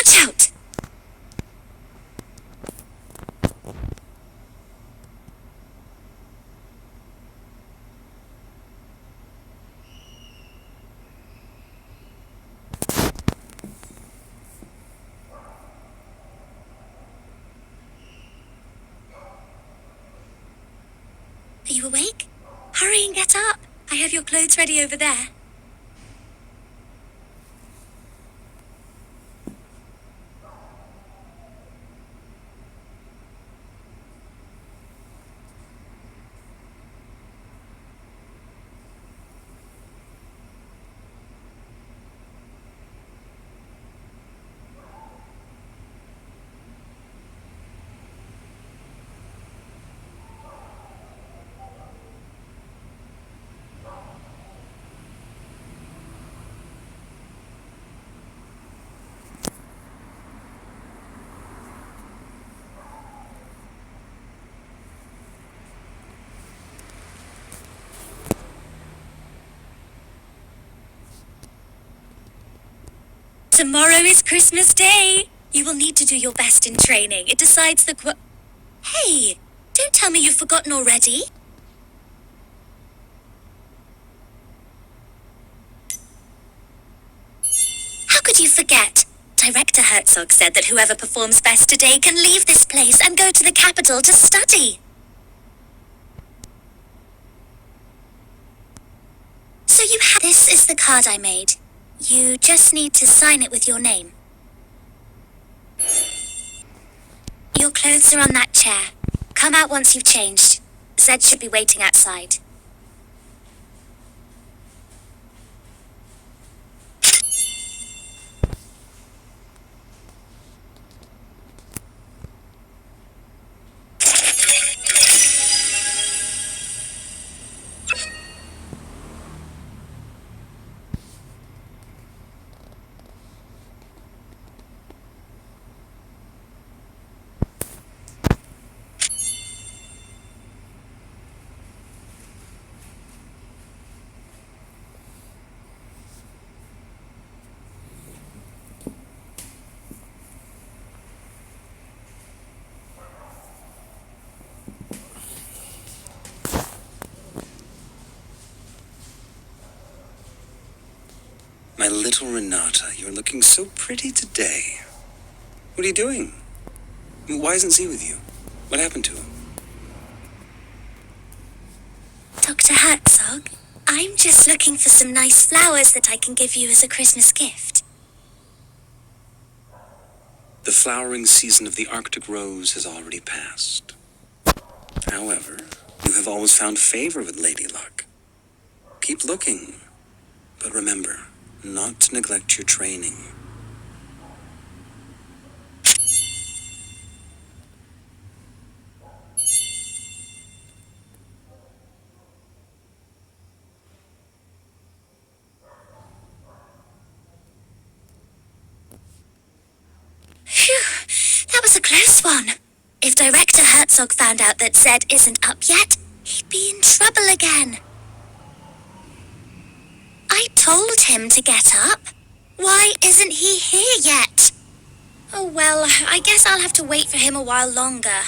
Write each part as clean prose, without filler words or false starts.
Watch out! Are you awake? Hurry and get up. I have your clothes ready over there. Tomorrow is Christmas Day. You will need to do your best in training. It decides the Hey, don't tell me you've forgotten already. How could you forget? Director Herzog said that whoever performs best today can leave this place and go to the capital to study. So you have... This is the card I made. You just need to sign it with your name. Your clothes are on that chair. Come out once you've changed. Zed should be waiting outside. My little Renata, you're looking so pretty today. What are you doing? Why isn't Z with you? What happened to him? Dr. Herzog, I'm just looking for some nice flowers that I can give you as a Christmas gift. The flowering season of the Arctic rose has already passed. However, you have always found favor with Lady Luck. Keep looking, but remember, not to neglect your training. Phew, that was a close one. If Director Herzog found out that Zed isn't up yet, he'd be in trouble again. I told him to get up. Why isn't he here yet? Oh well, I guess I'll have to wait for him a while longer.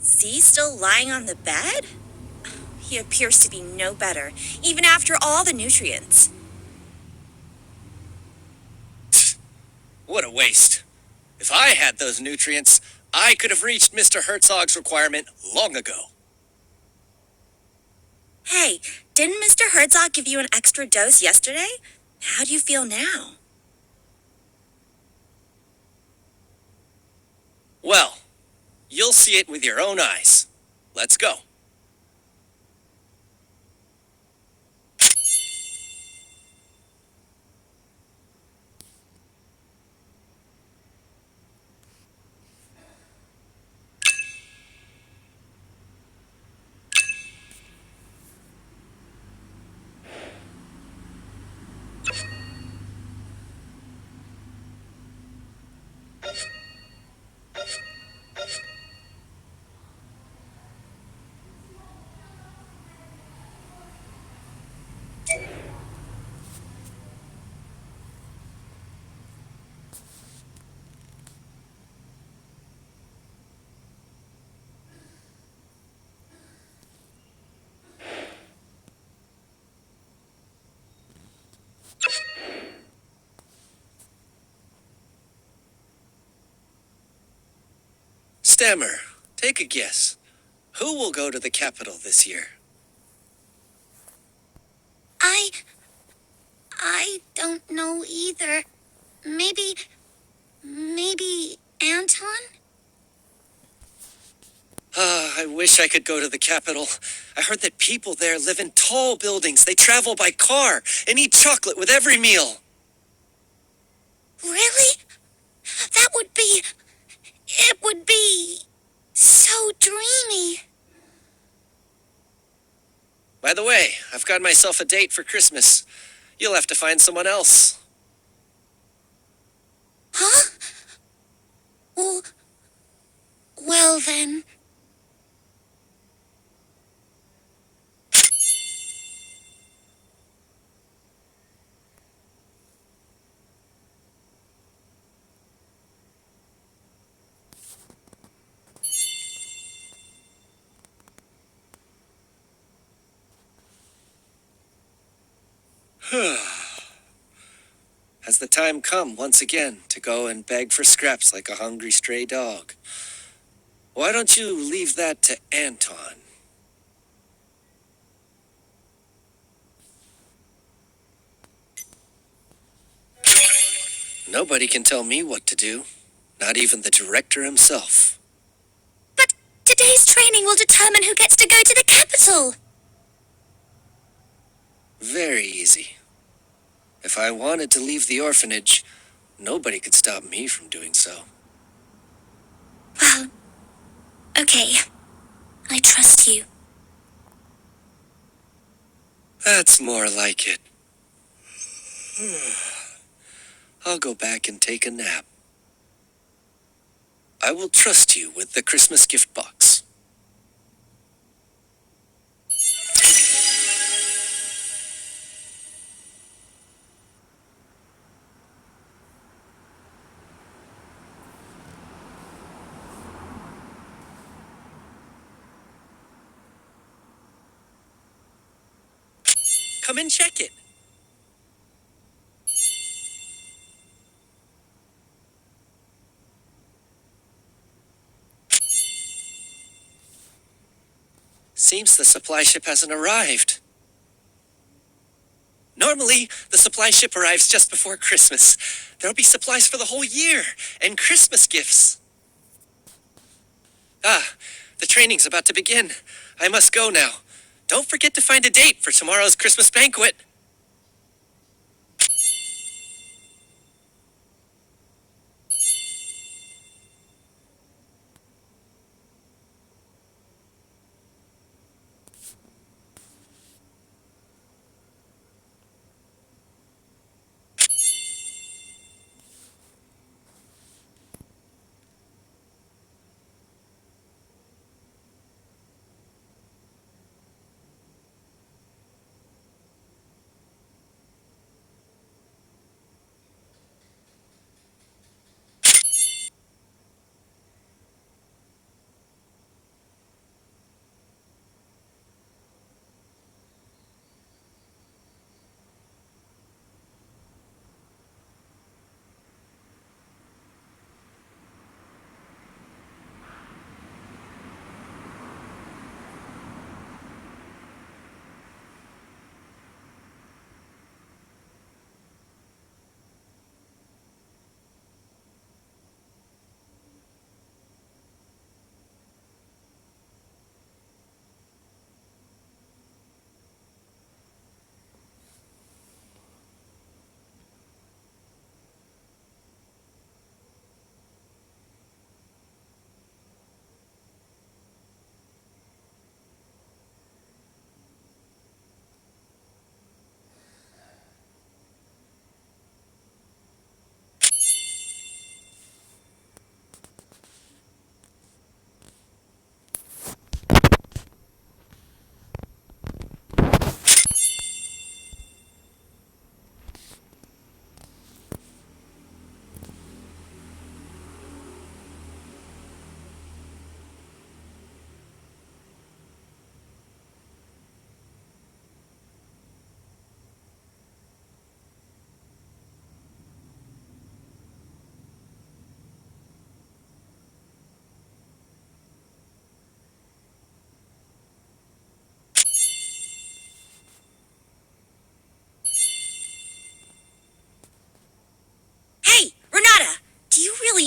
Z still lying on the bed? He appears to be no better, even after all the nutrients. What a waste. If I had those nutrients, I could have reached Mr. Herzog's requirement long ago. Hey, Didn't Mr. Herzog give you an extra dose yesterday? How do you feel now? Well, you'll see it with your own eyes. Let's go. Stammer, take a guess. Who will go to the capital this year? I don't know either. Maybe Anton? I wish I could go to the capital. I heard that people there live in tall buildings. They travel by car and eat chocolate with every meal. Really? It would be so dreamy. By the way, I've got myself a date for Christmas. You'll have to find someone else. Huh? Well then. Has the time come once again to go and beg for scraps like a hungry stray dog? Why don't you leave that to Anton? Nobody can tell me what to do, not even the director himself. But today's training will determine who gets to go to the capital. Very easy. If I wanted to leave the orphanage, nobody could stop me from doing so. Well, okay. I trust you. That's more like it. I'll go back and take a nap. I will trust you with the Christmas gift box. Come and check it. Seems the supply ship hasn't arrived. Normally, the supply ship arrives just before Christmas. There'll be supplies for the whole year, and Christmas gifts. Ah, the training's about to begin. I must go now. Don't forget to find a date for tomorrow's Christmas banquet.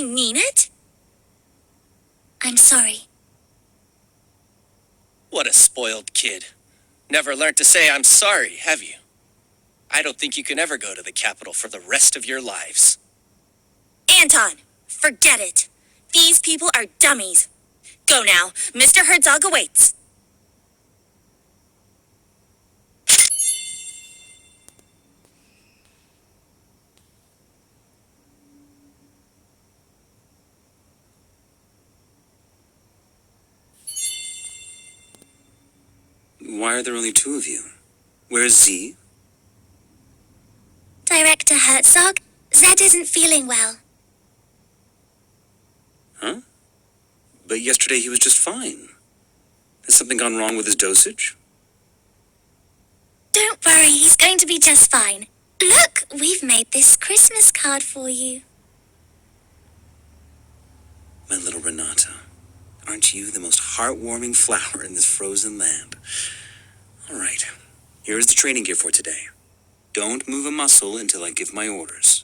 really mean it? I'm sorry. What a spoiled kid. Never learned to say I'm sorry, have you? I don't think you can ever go to the capital for the rest of your lives. Anton, forget it. These people are dummies. Go now. Mr. Herzog awaits. Why are there only two of you? Where's Z? Director Herzog, Zed isn't feeling well. Huh? But yesterday he was just fine. Has something gone wrong with his dosage? Don't worry, he's going to be just fine. Look, we've made this Christmas card for you. My little Renata, aren't you the most heartwarming flower in this frozen land? All right, here is the training gear for today. Don't move a muscle until I give my orders.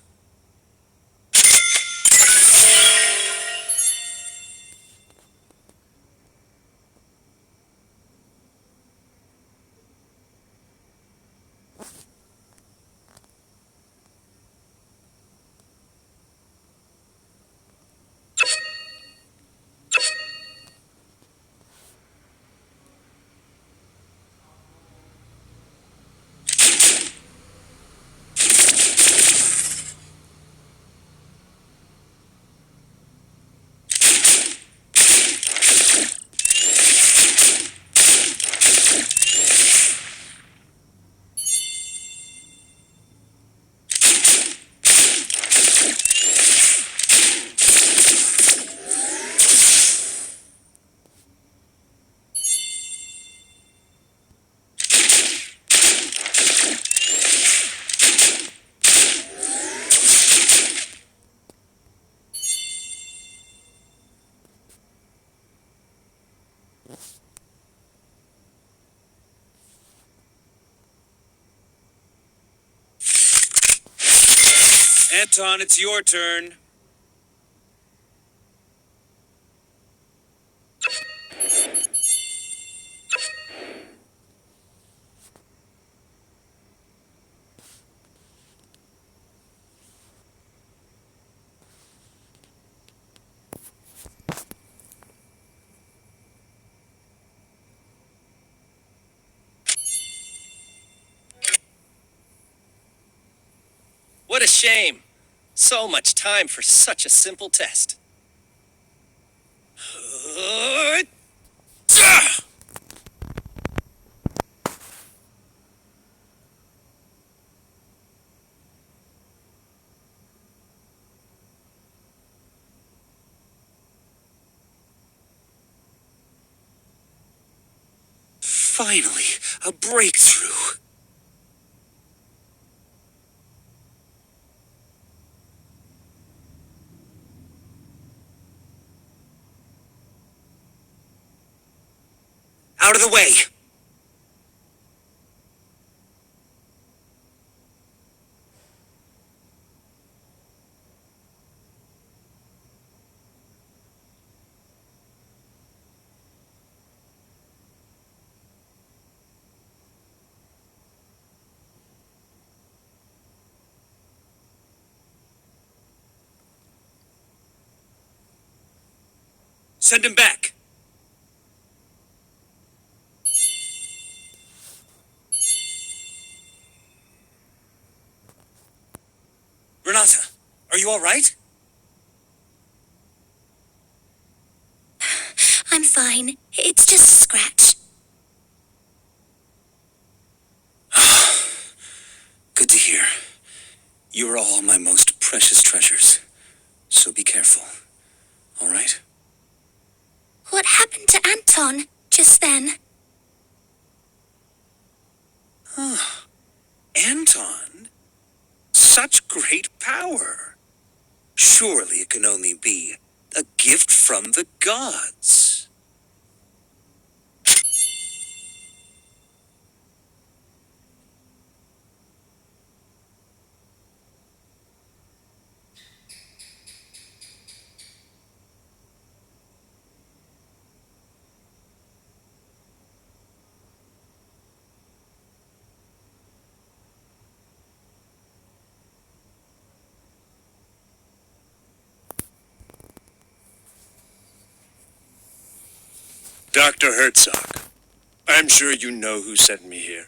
Anton, it's your turn. What a shame. So much time for such a simple test. Finally, a breakthrough. Out of the way! Send him back! Renata, are you all right? I'm fine. It's just a scratch. Good to hear. You are all my most precious treasures. So be careful. All right? What happened to Anton just then? Anton? Such great power. Surely it can only be a gift from the gods. Dr. Herzog, I'm sure you know who sent me here.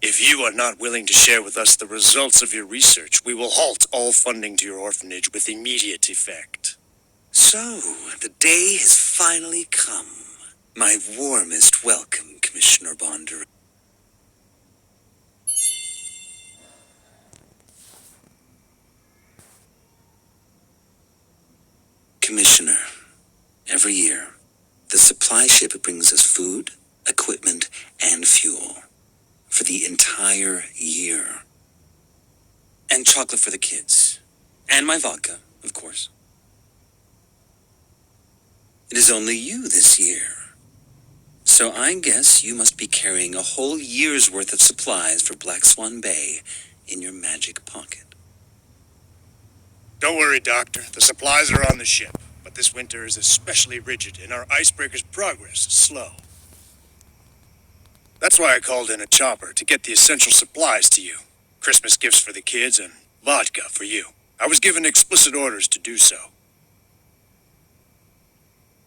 If you are not willing to share with us the results of your research, we will halt all funding to your orphanage with immediate effect. So, the day has finally come. My warmest welcome, Commissioner Bonder. Commissioner, every year, the supply ship brings us food, equipment, and fuel for the entire year. And chocolate for the kids. And my vodka, of course. It is only you this year. So I guess you must be carrying a whole year's worth of supplies for Black Swan Bay in your magic pocket. Don't worry, Doctor. The supplies are on the ship, but this winter is especially rigid and our icebreaker's progress is slow. That's why I called in a chopper to get the essential supplies to you. Christmas gifts for the kids and vodka for you. I was given explicit orders to do so.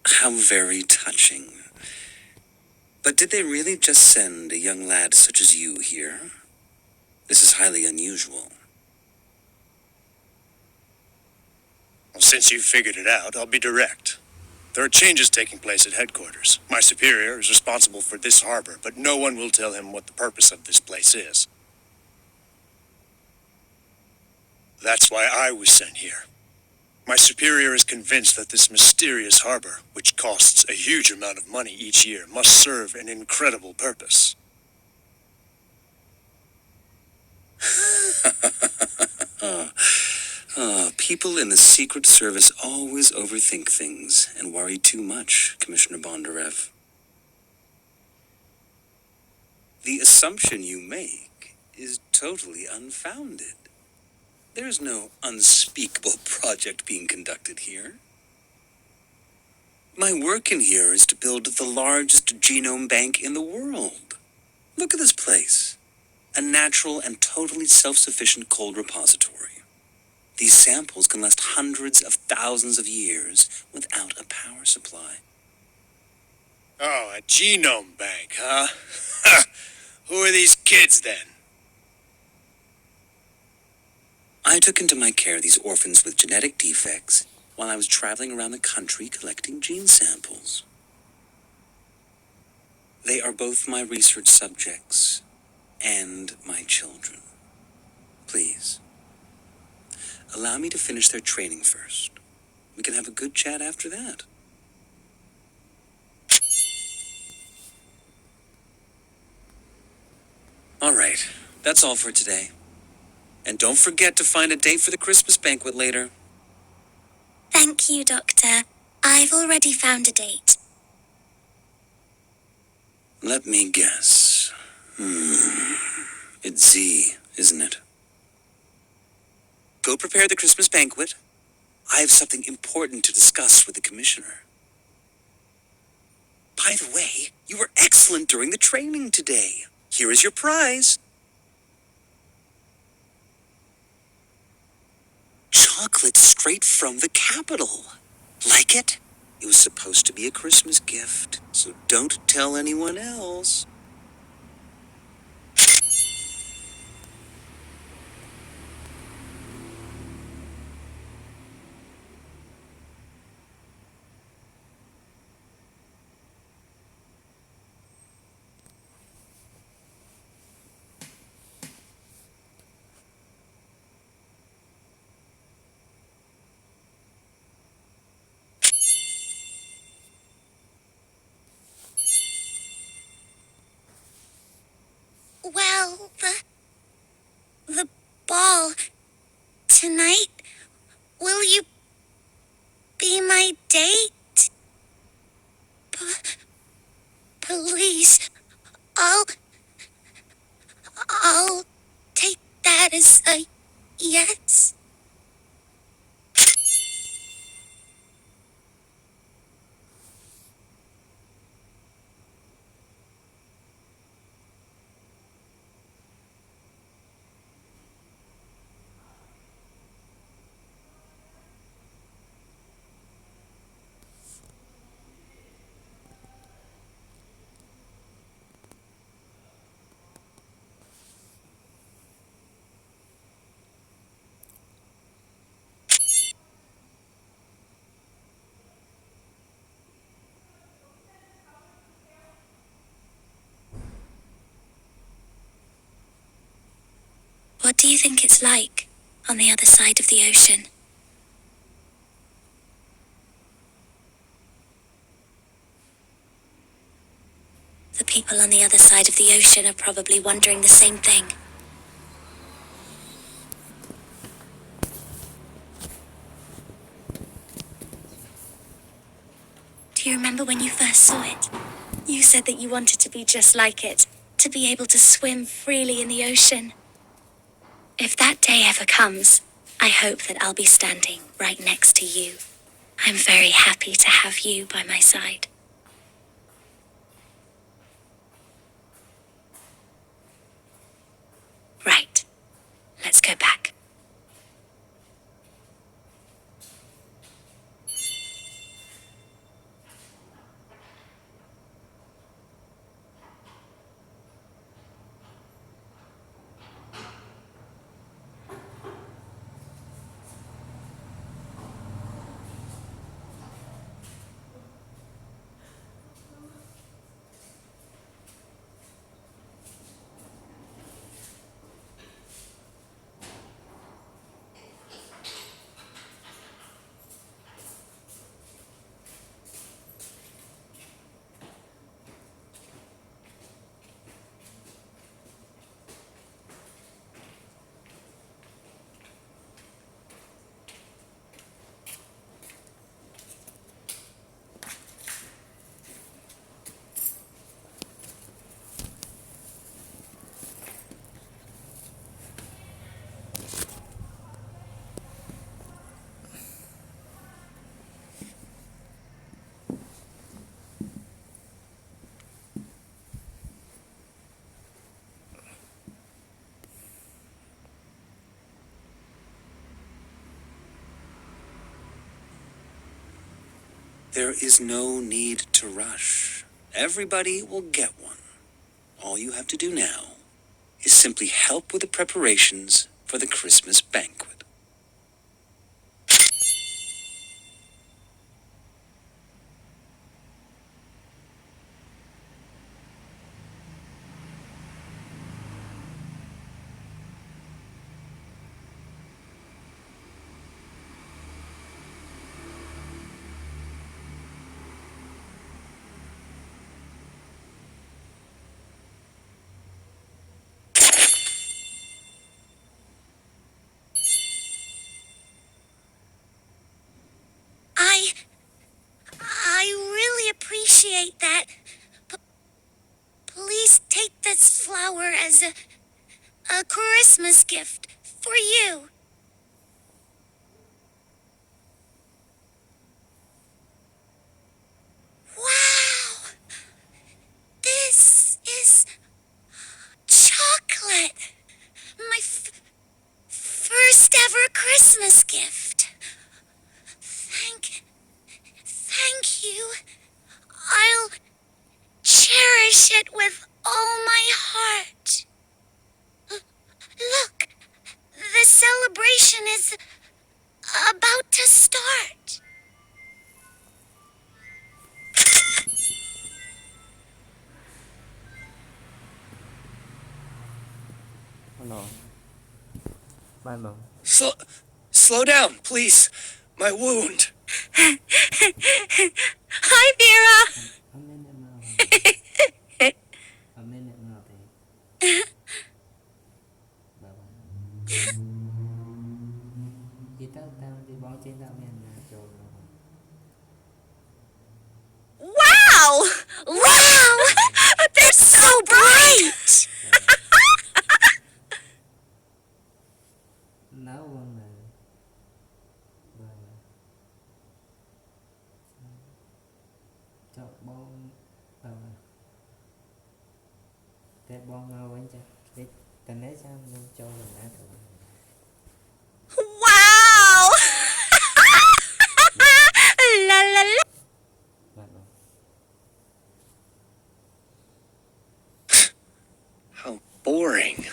How very touching. But did they really just send a young lad such as you here? This is highly unusual. Well, since you've figured it out, I'll be direct. There are changes taking place at headquarters. My superior is responsible for this harbor, but no one will tell him what the purpose of this place is. That's why I was sent here. My superior is convinced that this mysterious harbor, which costs a huge amount of money each year, must serve an incredible purpose. People in the Secret Service always overthink things and worry too much, Commissioner Bondarev. The assumption you make is totally unfounded. There's no unspeakable project being conducted here. My work in here is to build the largest genome bank in the world. Look at this place. A natural and totally self-sufficient cold repository. These samples can last hundreds of thousands of years without a power supply. Oh, a genome bank, huh? Who are these kids then? I took into my care these orphans with genetic defects while I was traveling around the country collecting gene samples. They are both my research subjects and my children. Please, allow me to finish their training first. We can have a good chat after that. All right, that's all for today. And don't forget to find a date for the Christmas banquet later. Thank you, Doctor. I've already found a date. Let me guess. It's Z, isn't it? Go prepare the Christmas banquet. I have something important to discuss with the Commissioner. By the way, you were excellent during the training today. Here is your prize. Chocolate straight from the capital. Like it? It was supposed to be a Christmas gift, so don't tell anyone else. Well, the ball tonight, will you be my date? Please, I'll take that as a yes. do you think it's like on the other side of the ocean? The people on the other side of the ocean are probably wondering the same thing. Do you remember when you first saw it? You said that you wanted to be just like it, to be able to swim freely in the ocean. If that day ever comes, I hope that I'll be standing right next to you. I'm very happy to have you by my side. Right. Let's go back. There is no need to rush. Everybody will get one. All you have to do now is simply help with the preparations for the Christmas banquet. I really appreciate that. Please take this flower as a Christmas gift for you. Wow! This is chocolate. My first ever Christmas gift. Thank you. I'll cherish it with all my heart. Look, the celebration is about to start. Slow down, please. My wound. Hi, Vera! Wow! Wow! They're so bright! Wow! La la la! How boring.